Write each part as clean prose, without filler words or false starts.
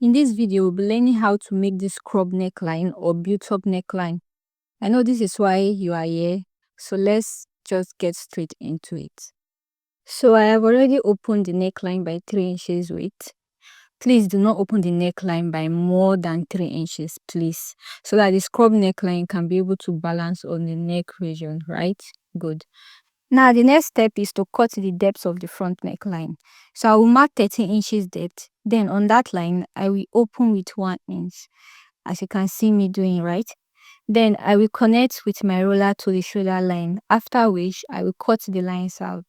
In this video, we'll be learning how to make this scrub neckline or built-up neckline. I know this is why you are here, so let's just get straight into it. So I have already opened the neckline by 3 inches width. Please do not open the neckline by more than 3 inches, please, so that the scrub neckline can be able to balance on the neck region, right? Good. Now the next step is to cut the depth of the front neckline. So I will mark 13 inches depth. Then on that line, I will open with 1 inch, as you can see me doing, right? Then I will connect with my roller to the shoulder line, after which I will cut the lines out.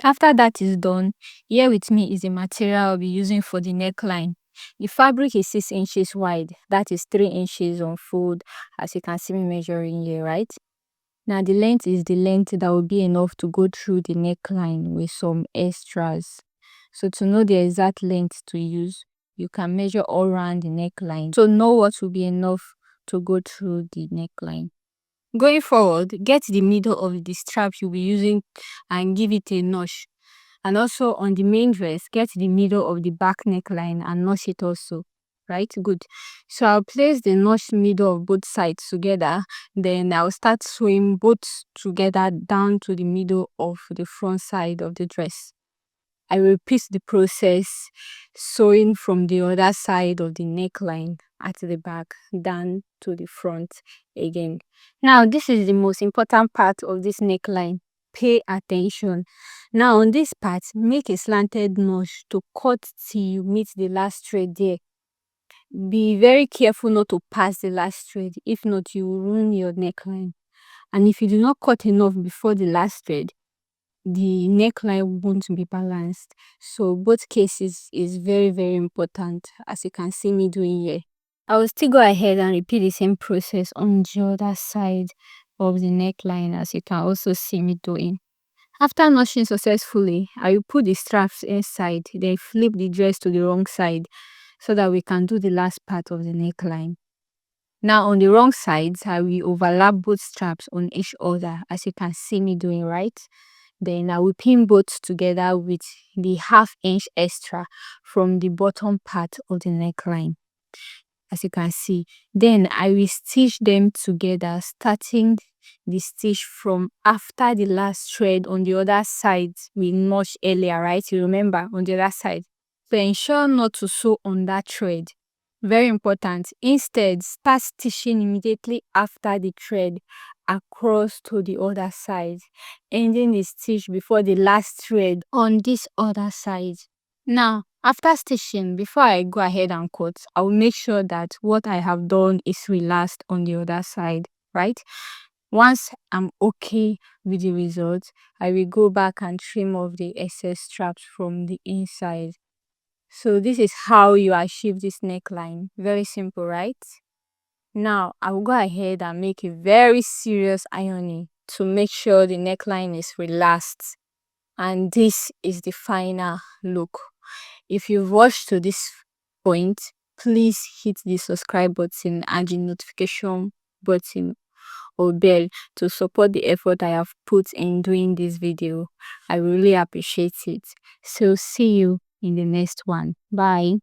After that is done, here with me is the material I'll be using for the neckline. The fabric is 6 inches wide, that is 3 inches on fold, as you can see me measuring here, right? Now the length is the length that will be enough to go through the neckline with some extras. So to know the exact length to use, you can measure all around the neckline to know what will be enough to go through the neckline. Going forward, get the middle of the strap you'll be using and give it a notch. And also on the main dress, get the middle of the back neckline and notch it also. Right? Good. So I'll place the notched middle of both sides together. Then I'll start sewing both together down to the middle of the front side of the dress. I will repeat the process, sewing from the other side of the neckline at the back down to the front again. Now this is the most important part of this neckline. Pay attention. Now on this part, make a slanted notch to cut till you meet the last thread there. Be very careful not to pass the last thread, if not you will ruin your neckline. And if you do not cut enough before the last thread, the neckline won't be balanced. So both cases is very important, as you can see me doing here. I will still go ahead and repeat the same process on the other side of the neckline, as you can also see me doing. After notching successfully, I will put the straps inside, then flip the dress to the wrong side so that we can do the last part of the neckline. Now on the wrong sides, I will overlap both straps on each other, as you can see me doing, right? Then I will pin both together with the 1/2 inch extra from the bottom part of the neckline, as you can see. Then I will stitch them together, starting the stitch from after the last thread on the other side we notched earlier, right? You remember, on the other side. So ensure not to sew on that thread. Very important. Instead, start stitching immediately after the thread across to the other side, ending the stitch before the last thread on this other side. Now, after stitching, before I go ahead and cut, I will make sure that what I have done is relaxed on the other side, right? Once I'm okay with the result, I will go back and trim off the excess straps from the inside. So this is how you achieve this neckline. Very simple, right? Now I will go ahead and make a very serious ironing to make sure the neckline is relaxed. And this is the final look. If you've watched to this point, please hit the subscribe button and the notification button or bell to support the effort I have put in doing this video. I really appreciate it. So see you in the next one. Bye.